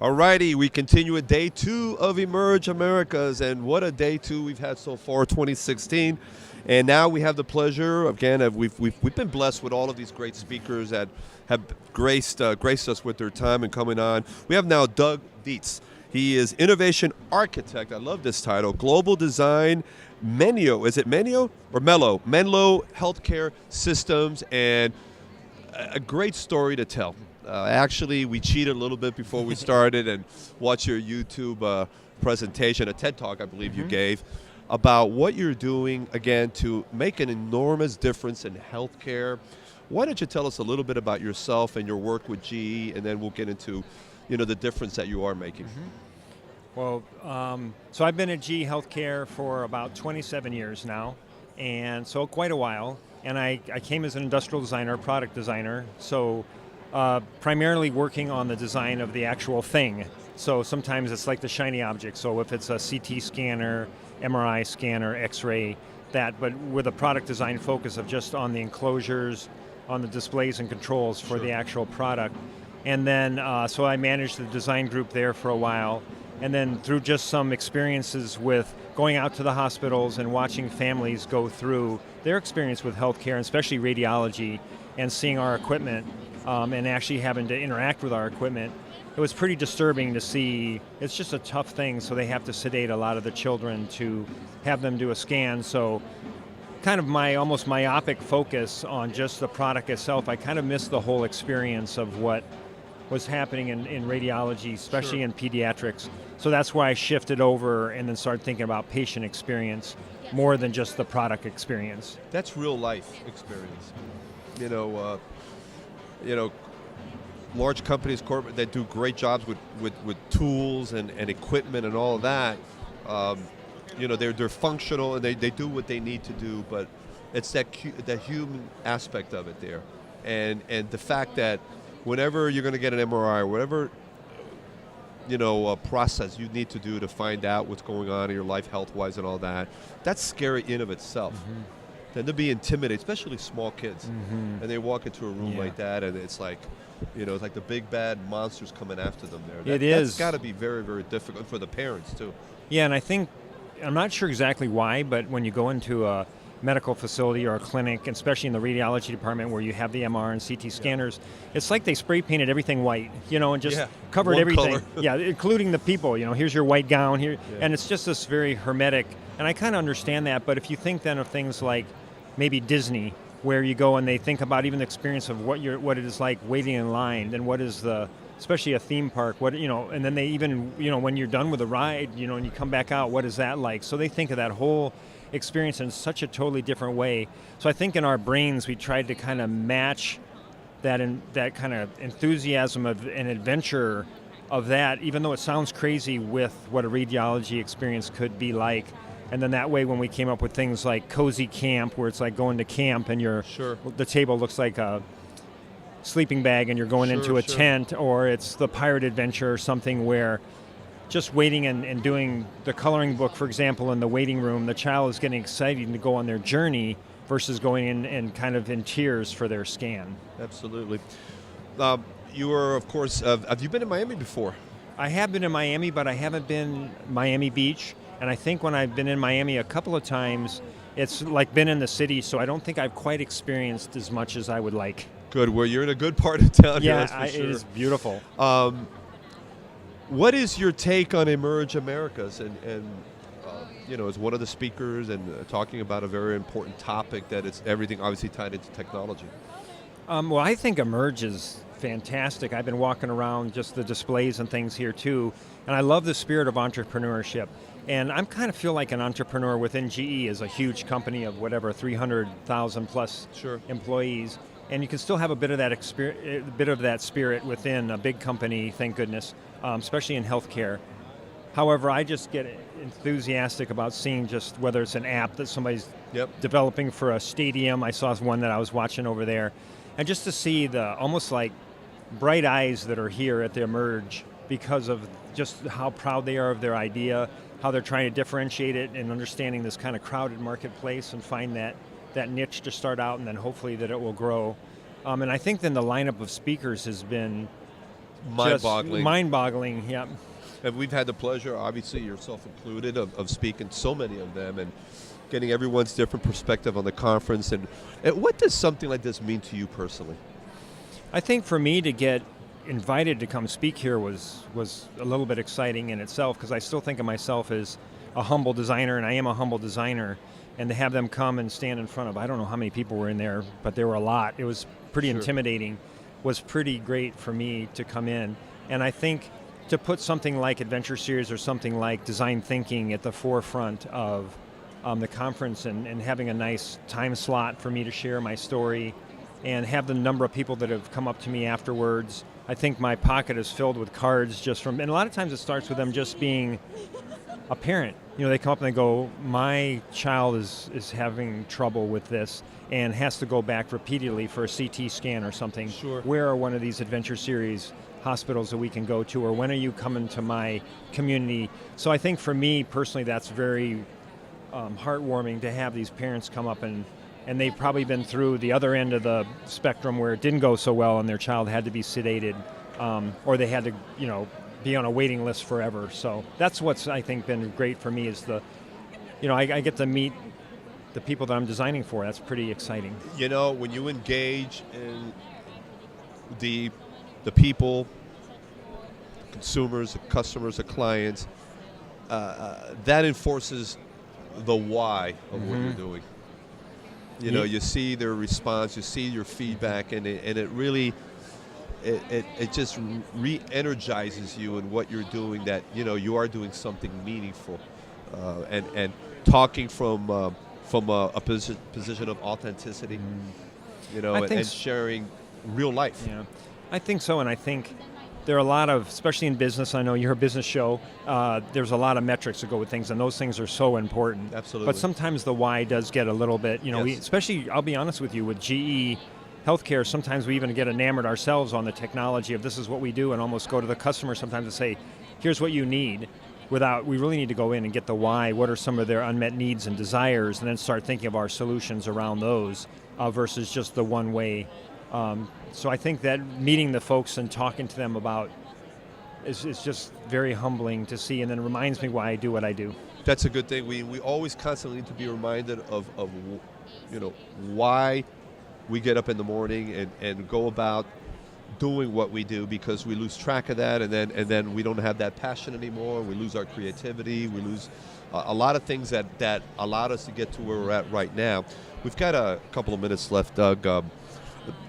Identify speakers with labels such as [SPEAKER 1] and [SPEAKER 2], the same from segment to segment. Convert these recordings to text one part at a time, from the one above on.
[SPEAKER 1] Alrighty, we continue with day 2 of Emerge Americas, and what a day 2 we've had so far, 2016. And now we have the pleasure, again, we've been blessed with all of these great speakers that have graced us with their time and coming on. We have now Doug Dietz. He is Innovation Architect. I love this title. Global Design, Menlo. Is it Menlo or Mello? Menlo Healthcare Systems, and a great story to tell. Actually, we cheated a little bit before we started and watched your YouTube presentation, a TED Talk, I believe you gave, about what you're doing, again, to make an enormous difference in healthcare. Why don't you tell us a little bit about yourself and your work with GE, and then we'll get into, the difference that you are making.
[SPEAKER 2] Well, so I've been at GE Healthcare for about 27 years now, and so quite a while. And I came as an industrial designer, product designer, so primarily working on the design of the actual thing. So sometimes it's like the shiny object. So if it's a CT scanner, MRI scanner, X-ray, that, but with a product design focus of just on the enclosures, on the displays and controls for the actual product. And then, so I managed the design group there for a while. And then through just some experiences with going out to the hospitals and watching families go through their experience with healthcare, and especially radiology, and seeing our equipment, and actually having to interact with our equipment, it was pretty disturbing to see. It's just a tough thing, so they have to sedate a lot of the children to have them do a scan. So kind of my almost myopic focus on just the product itself, I kind of missed the whole experience of what was happening in radiology, especially in pediatrics. So that's why I shifted over and then started thinking about patient experience more than just the product experience.
[SPEAKER 1] That's real life experience. Large companies, corporate, that do great jobs with tools and equipment and all of that. They're functional and they do what they need to do, but it's that human aspect of it there, and the fact that whenever you're going to get an MRI or whatever process you need to do to find out what's going on in your life health-wise and all that, that's scary in of itself. Then to be intimidated, especially small kids, and they walk into a room like that, and it's like, it's like the big bad monsters coming after them there. That's got to be very, very difficult for the parents too. Yeah,
[SPEAKER 2] and I think, I'm not sure exactly why, but when you go into a medical facility or a clinic, especially in the radiology department where you have the MR and CT scanners, it's like they spray painted everything white, and just covered everything. Yeah, including the people, here's your white gown here, and it's just this very hermetic, and I kind of understand that, but if you think then of things like maybe Disney, where you go and they think about even the experience of what it is like waiting in line, then what is especially a theme park, and then they even, when you're done with the ride, and you come back out, what is that like? So they think of that whole experience in such a totally different way. So I think in our brains we tried to kind of match that kind of enthusiasm of an adventure of that, even though it sounds crazy, with what a radiology experience could be like. And then that way when we came up with things like Cozy Camp, where it's like going to camp and the table looks like a sleeping bag and you're going into a tent, or it's the Pirate Adventure or something where just waiting and doing the coloring book, for example, in the waiting room, the child is getting excited to go on their journey versus going in and kind of in tears for their scan.
[SPEAKER 1] Absolutely. You were, of course, have you been in Miami before?
[SPEAKER 2] I have been in Miami, but I haven't been Miami Beach. And I think when I've been in Miami a couple of times, it's like been in the city, so I don't think I've quite experienced as much as I would like.
[SPEAKER 1] Good. Well, you're in a good part of town here, that's for sure.
[SPEAKER 2] It is beautiful.
[SPEAKER 1] What is your take on Emerge Americas? And as one of the speakers and talking about a very important topic that it's everything obviously tied into technology.
[SPEAKER 2] Well, I think Emerge is fantastic. I've been walking around just the displays and things here too, and I love the spirit of entrepreneurship. And I'm kind of feel like an entrepreneur within GE is a huge company of 300,000 plus employees, and you can still have a bit of that spirit within a big company, thank goodness, especially in healthcare. However, I just get enthusiastic about seeing just whether it's an app that somebody's developing for a stadium. I saw one that I was watching over there, and just to see the almost like bright eyes that are here at the Emerge because of just how proud they are of their idea, how they're trying to differentiate it and understanding this kind of crowded marketplace and find that niche to start out, and then hopefully that it will grow. And I think then the lineup of speakers has been
[SPEAKER 1] mind-boggling.
[SPEAKER 2] Just mind-boggling, yeah.
[SPEAKER 1] And we've had the pleasure, obviously yourself included, of speaking to so many of them and getting everyone's different perspective on the conference. And what does something like this mean to you personally?
[SPEAKER 2] I think for me to get invited to come speak here was a little bit exciting in itself, because I still think of myself as a humble designer, and I am a humble designer. And to have them come and stand in front of, I don't know how many people were in there, but there were a lot. It was pretty intimidating. Was pretty great for me to come in. And I think to put something like Adventure Series or something like Design Thinking at the forefront of the conference, and having a nice time slot for me to share my story and have the number of people that have come up to me afterwards. I think my pocket is filled with cards just from, and a lot of times it starts with them just being a parent. You know, they come up and they go, my child is having trouble with this and has to go back repeatedly for a CT scan or something.
[SPEAKER 1] Sure.
[SPEAKER 2] Where are one of these Adventure Series hospitals that we can go to, or when are you coming to my community? So I think for me personally, that's very heartwarming to have these parents come up, and they've probably been through the other end of the spectrum where it didn't go so well and their child had to be sedated, or they had to, be on a waiting list forever. So that's what's, I think, been great for me is I get to meet the people that I'm designing for. That's pretty exciting.
[SPEAKER 1] When you engage in the people, the consumers, the customers, the clients, that enforces the why of what you're doing. You see their response, you see your feedback, and it really, it just re-energizes you in what you're doing, that you are doing something meaningful, and talking from a position of authenticity, and sharing real life.
[SPEAKER 2] Yeah, I think so, and I think there are a lot of, especially in business, I know you're a business show, there's a lot of metrics that go with things, and those things are so important.
[SPEAKER 1] Absolutely.
[SPEAKER 2] But sometimes the why does get a little bit,
[SPEAKER 1] Yes.
[SPEAKER 2] especially, I'll be honest with you, with GE Healthcare, sometimes we even get enamored ourselves on the technology of this is what we do, and almost go to the customer sometimes and say, here's what you need, without, we really need to go in and get the why, what are some of their unmet needs and desires, and then start thinking of our solutions around those, versus just the one way. So I think that meeting the folks and talking to them about is just very humbling to see, and then it reminds me why I do what I do.
[SPEAKER 1] That's a good thing. We always constantly need to be reminded of why we get up in the morning and go about doing what we do, because we lose track of that, and then we don't have that passion anymore. We lose our creativity. We lose a lot of things that allowed us to get to where we're at right now. We've got a couple of minutes left, Doug.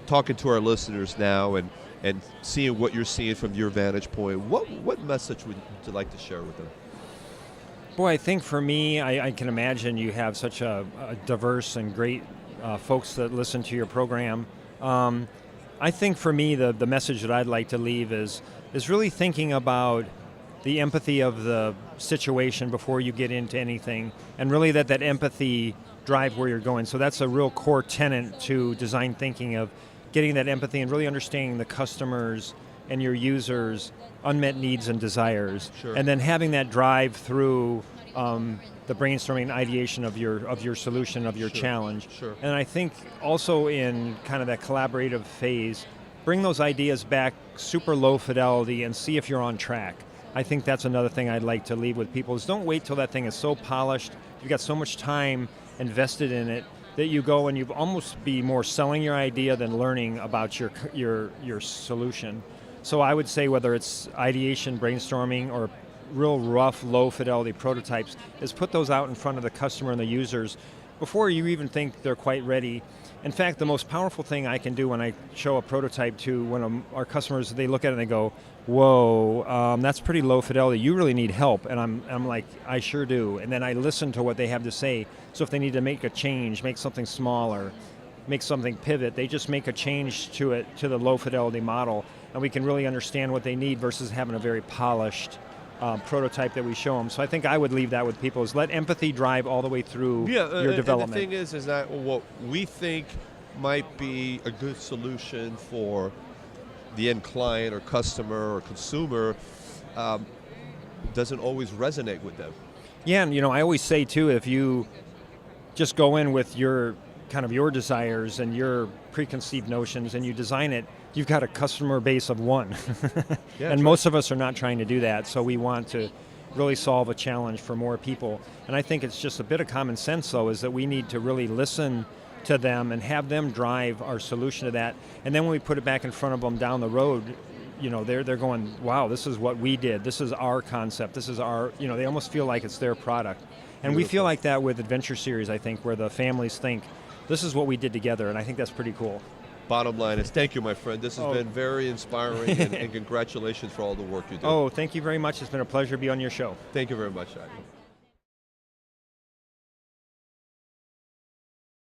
[SPEAKER 1] Talking to our listeners now and seeing what you're seeing from your vantage point, what message would you like to share with them?
[SPEAKER 2] Boy, I think for me, I can imagine you have such a diverse and great folks that listen to your program. I think for me, the message that I'd like to leave is really thinking about the empathy of the situation before you get into anything, and really that empathy drive where you're going. So that's a real core tenet to design thinking, of getting that empathy and really understanding the customers and your users' unmet needs and desires.
[SPEAKER 1] Sure.
[SPEAKER 2] And then having that drive through the brainstorming and ideation of your solution, of your challenge.
[SPEAKER 1] Sure.
[SPEAKER 2] And I think also in kind of that collaborative phase, bring those ideas back super low fidelity and see if you're on track. I think that's another thing I'd like to leave with people, is don't wait till that thing is so polished, you've got so much time invested in it, that you go and you almost be more selling your idea than learning about your solution. So I would say, whether it's ideation, brainstorming, or real rough, low fidelity prototypes, is put those out in front of the customer and the users before you even think they're quite ready. In fact, the most powerful thing I can do when I show a prototype to one of our customers, they look at it and they go, whoa, that's pretty low fidelity. You really need help. And I'm like, I sure do. And then I listen to what they have to say. So if they need to make a change, make something smaller, make something pivot, they just make a change to it, to the low fidelity model, and we can really understand what they need versus having a very polished prototype that we show them. So I think I would leave that with people, is let empathy drive all the way through your development.
[SPEAKER 1] And the thing is that what we think might be a good solution for the end client or customer or consumer doesn't always resonate with them.
[SPEAKER 2] Yeah, and I always say too, if you just go in with your desires and your preconceived notions and you design it, you've got a customer base of one.
[SPEAKER 1] Yeah,
[SPEAKER 2] And most of us are not trying to do that, so we want to really solve a challenge for more people. And I think it's just a bit of common sense, though, is that we need to really listen to them and have them drive our solution to that. And then when we put it back in front of them down the road, you know, they're going, wow, this is what we did. This is our concept. This is our, you know, they almost feel like it's their product. And
[SPEAKER 1] Beautiful.
[SPEAKER 2] we feel like that with Adventure Series, I think, where the families think, this is what we did together, and I think that's pretty cool.
[SPEAKER 1] Bottom line is, thank you, my friend. This has been very inspiring, and congratulations for all the work you do.
[SPEAKER 2] Oh, thank you very much. It's been a pleasure to be on your show.
[SPEAKER 1] Thank you very much, Shadi.